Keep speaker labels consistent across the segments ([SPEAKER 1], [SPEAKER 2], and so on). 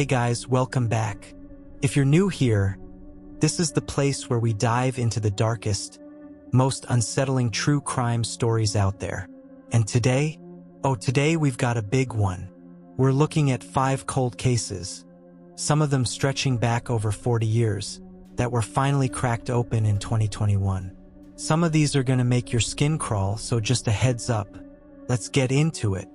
[SPEAKER 1] Hey guys, welcome back. If you're new here, this is the place where we dive into the darkest, most unsettling true crime stories out there. And today we've got a big one. We're looking at 5 cold cases, some of them stretching back over 40 years, that were finally cracked open in 2021. Some of these are gonna make your skin crawl, so just a heads up. Let's get into it.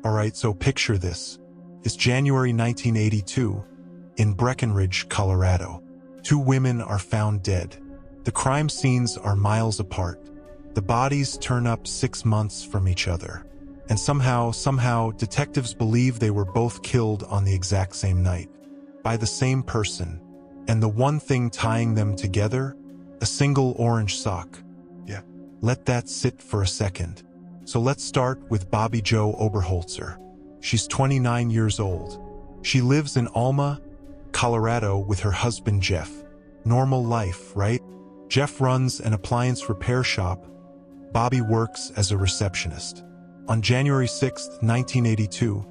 [SPEAKER 2] Alright, so picture this. It's January 1982 in Breckenridge, Colorado. 2 women are found dead. The crime scenes are miles apart. The bodies turn up 6 months from each other. And somehow, detectives believe they were both killed on the exact same night, by the same person. And the one thing tying them together? A single orange sock. Yeah, let that sit for a second. So let's start with Bobby Jo Oberholzer. She's 29 years old. She lives in Alma, Colorado with her husband Jeff. Normal life, right? Jeff runs an appliance repair shop. Bobby works as a receptionist. On January 6, 1982,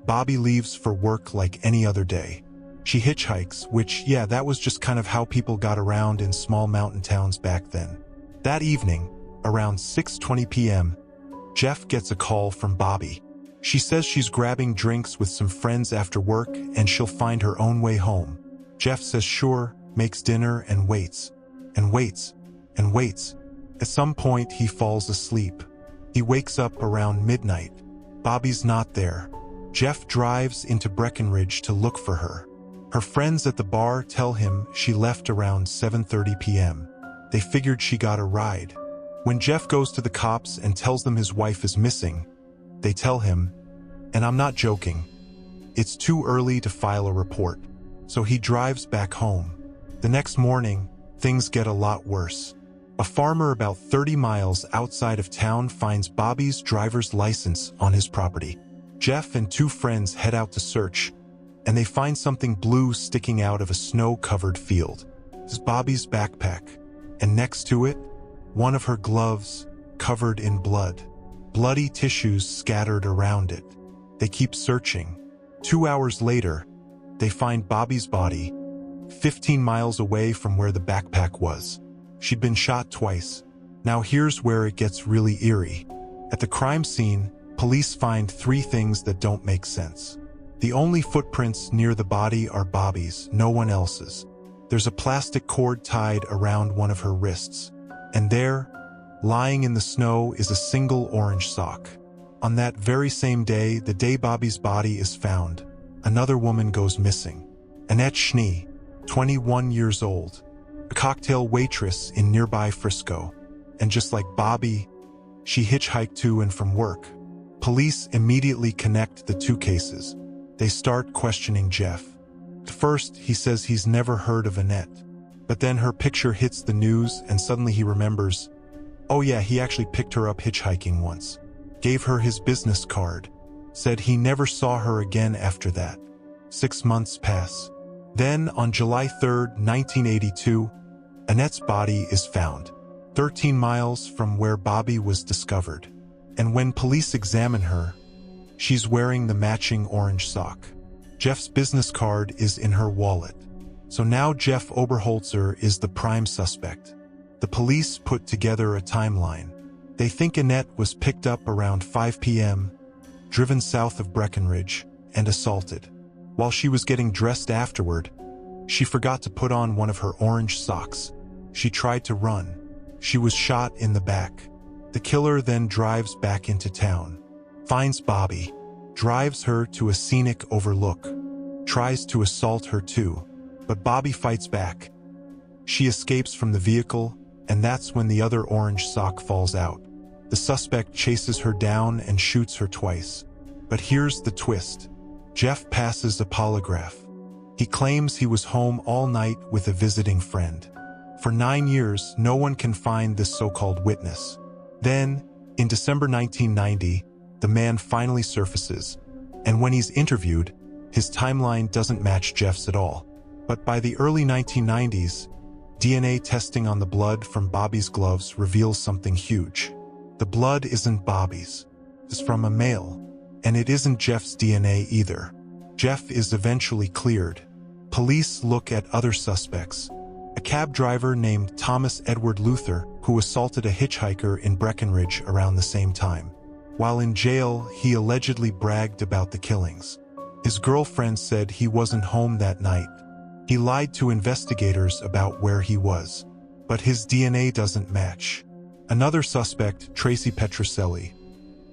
[SPEAKER 2] Bobby leaves for work like any other day. She hitchhikes, which, that was just kind of how people got around in small mountain towns back then. That evening, around 6:20 p.m., Jeff gets a call from Bobby. She says she's grabbing drinks with some friends after work and she'll find her own way home. Jeff says sure, makes dinner and waits. And waits. And waits. At some point, he falls asleep. He wakes up around midnight. Bobby's not there. Jeff drives into Breckenridge to look for her. Her friends at the bar tell him she left around 7:30 p.m. They figured she got a ride. When Jeff goes to the cops and tells them his wife is missing, they tell him, and I'm not joking, it's too early to file a report. So he drives back home. The next morning, things get a lot worse. A farmer about 30 miles outside of town finds Bobby's driver's license on his property. Jeff and 2 friends head out to search, and they find something blue sticking out of a snow-covered field. It's Bobby's backpack, and next to it, one of her gloves covered in blood. Bloody tissues scattered around it. They keep searching. 2 hours later, they find Bobby's body 15 miles away from where the backpack was. She'd been shot twice. Now here's where it gets really eerie. At the crime scene, police find 3 things that don't make sense. The only footprints near the body are Bobby's, no one else's. There's a plastic cord tied around one of her wrists. And there, lying in the snow, is a single orange sock. On that very same day, the day Bobby's body is found, another woman goes missing. Annette Schnee, 21 years old, a cocktail waitress in nearby Frisco. And just like Bobby, she hitchhiked to and from work. Police immediately connect the 2 cases. They start questioning Jeff. At first, he says he's never heard of Annette. But then her picture hits the news and suddenly he remembers, oh yeah, he actually picked her up hitchhiking once. Gave her his business card. Said he never saw her again after that. 6 months pass. Then, on July 3rd, 1982, Annette's body is found, 13 miles from where Bobby was discovered. And when police examine her, she's wearing the matching orange sock. Jeff's business card is in her wallet. So now Jeff Oberholzer is the prime suspect. The police put together a timeline. They think Annette was picked up around 5 p.m., driven south of Breckenridge, and assaulted. While she was getting dressed afterward, she forgot to put on one of her orange socks. She tried to run. She was shot in the back. The killer then drives back into town, finds Bobby, drives her to a scenic overlook, tries to assault her too. But Bobby fights back. She escapes from the vehicle, and that's when the other orange sock falls out. The suspect chases her down and shoots her twice. But here's the twist. Jeff passes a polygraph. He claims he was home all night with a visiting friend. For 9 years, no one can find this so-called witness. Then, in December 1990, the man finally surfaces, and when he's interviewed, his timeline doesn't match Jeff's at all. But by the early 1990s, DNA testing on the blood from Bobby's gloves reveals something huge. The blood isn't Bobby's. It's from a male. And it isn't Jeff's DNA either. Jeff is eventually cleared. Police look at other suspects. A cab driver named Thomas Edward Luther, who assaulted a hitchhiker in Breckenridge around the same time. While in jail, he allegedly bragged about the killings. His girlfriend said he wasn't home that night. He lied to investigators about where he was. But his DNA doesn't match. Another suspect, Tracy Petroselli,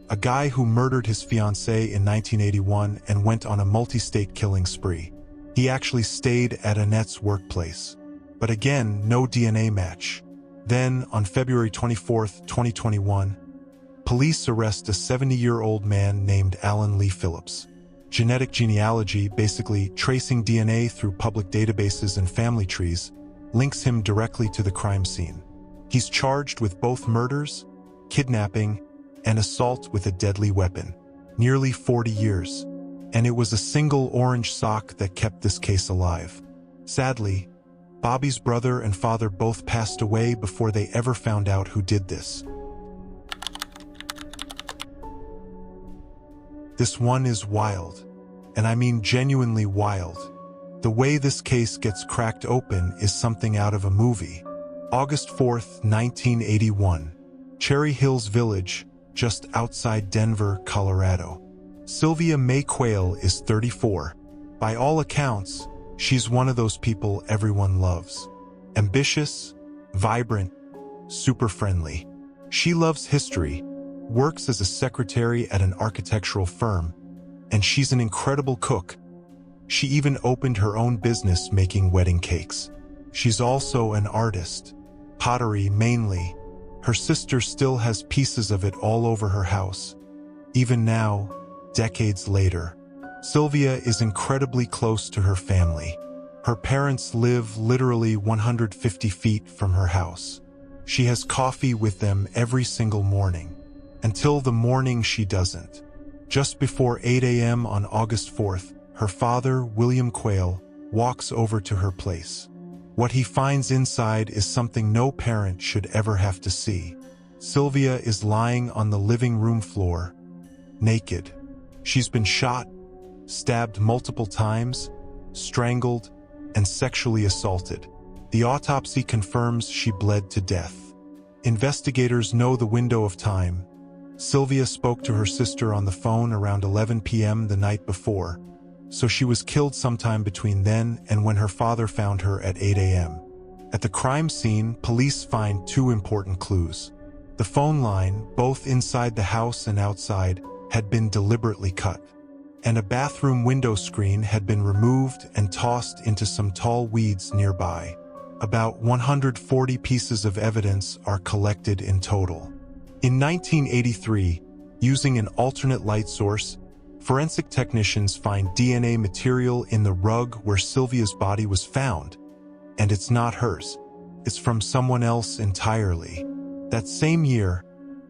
[SPEAKER 2] a guy who murdered his fiancée in 1981 and went on a multi-state killing spree. He actually stayed at Annette's workplace. But again, no DNA match. Then, on February 24, 2021, police arrest a 70-year-old man named Alan Lee Phillips. Genetic genealogy, basically tracing DNA through public databases and family trees, links him directly to the crime scene. He's charged with both murders, kidnapping, and assault with a deadly weapon. Nearly 40 years. And it was a single orange sock that kept this case alive. Sadly, Bobby's brother and father both passed away before they ever found out who did this. This one is wild. And I mean genuinely wild. The way this case gets cracked open is something out of a movie. August 4, 1981. Cherry Hills Village, just outside Denver, Colorado. Sylvia Mae Quayle is 34. By all accounts, she's one of those people everyone loves. Ambitious, vibrant, super friendly. She loves history, works as a secretary at an architectural firm, and she's an incredible cook. She even opened her own business making wedding cakes. She's also an artist. Pottery mainly. Her sister still has pieces of it all over her house. Even now, decades later, Sylvia is incredibly close to her family. Her parents live literally 150 feet from her house. She has coffee with them every single morning. Until the morning she doesn't. Just before 8 a.m. on August 4th, her father, William Quayle, walks over to her place. What he finds inside is something no parent should ever have to see. Sylvia is lying on the living room floor, naked. She's been shot, stabbed multiple times, strangled, and sexually assaulted. The autopsy confirms she bled to death. Investigators know the window of time. Sylvia spoke to her sister on the phone around 11 p.m. the night before, so she was killed sometime between then and when her father found her at 8 a.m. At the crime scene, police find two important clues. The phone line, both inside the house and outside, had been deliberately cut, and a bathroom window screen had been removed and tossed into some tall weeds nearby. About 140 pieces of evidence are collected in total. In 1983, using an alternate light source, forensic technicians find DNA material in the rug where Sylvia's body was found, and it's not hers. It's from someone else entirely. That same year,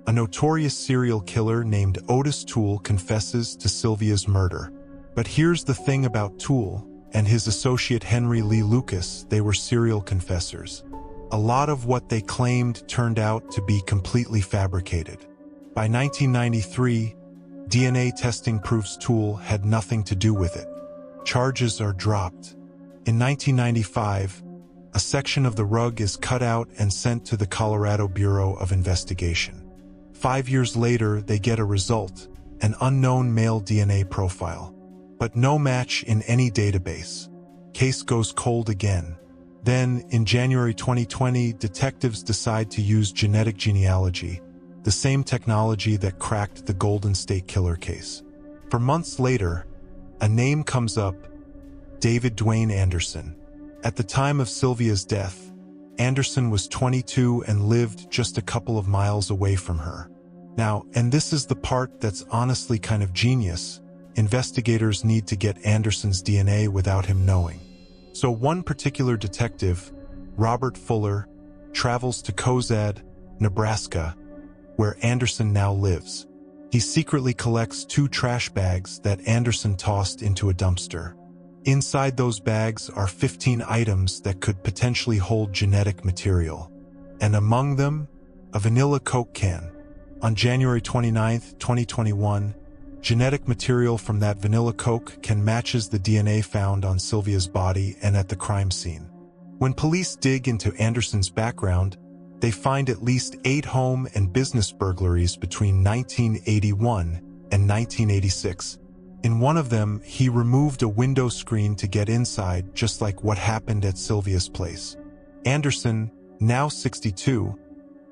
[SPEAKER 2] a notorious serial killer named Otis Toole confesses to Sylvia's murder. But here's the thing about Toole and his associate Henry Lee Lucas: they were serial confessors. A lot of what they claimed turned out to be completely fabricated. By 1993, DNA testing proves Toole had nothing to do with it. Charges are dropped. In 1995, a section of the rug is cut out and sent to the Colorado Bureau of Investigation. 5 years later, they get a result, an unknown male DNA profile. But no match in any database. Case goes cold again. Then, in January 2020, detectives decide to use genetic genealogy, the same technology that cracked the Golden State Killer case. For months later, a name comes up: David Dwayne Anderson. At the time of Sylvia's death, Anderson was 22 and lived just a couple of miles away from her. Now, and this is the part that's honestly kind of genius, investigators need to get Anderson's DNA without him knowing. So one particular detective, Robert Fuller, travels to Cozad, Nebraska, where Anderson now lives. He secretly collects 2 trash bags that Anderson tossed into a dumpster. Inside those bags are 15 items that could potentially hold genetic material, and among them, a vanilla Coke can. On January 29, 2021, Genetic material from that vanilla Coke can matches the DNA found on Sylvia's body and at the crime scene. When police dig into Anderson's background, they find at least 8 home and business burglaries between 1981 and 1986. In one of them, he removed a window screen to get inside, just like what happened at Sylvia's place. Anderson, now 62,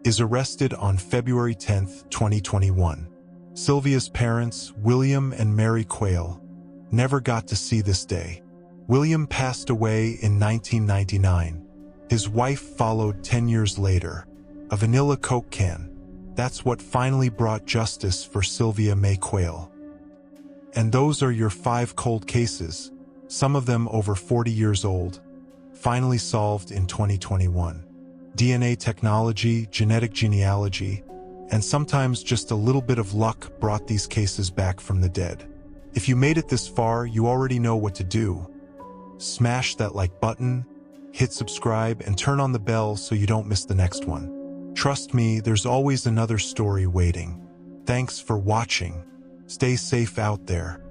[SPEAKER 2] is arrested on February 10, 2021. Sylvia's parents, William and Mary Quayle, never got to see this day. William passed away in 1999. His wife followed 10 years later. A vanilla Coke can. That's what finally brought justice for Sylvia May Quayle. And those are your 5 cold cases, some of them over 40 years old, finally solved in 2021. DNA technology, genetic genealogy, and sometimes just a little bit of luck brought these cases back from the dead. If you made it this far, you already know what to do. Smash that like button, hit subscribe, and turn on the bell so you don't miss the next one. Trust me, there's always another story waiting. Thanks for watching. Stay safe out there.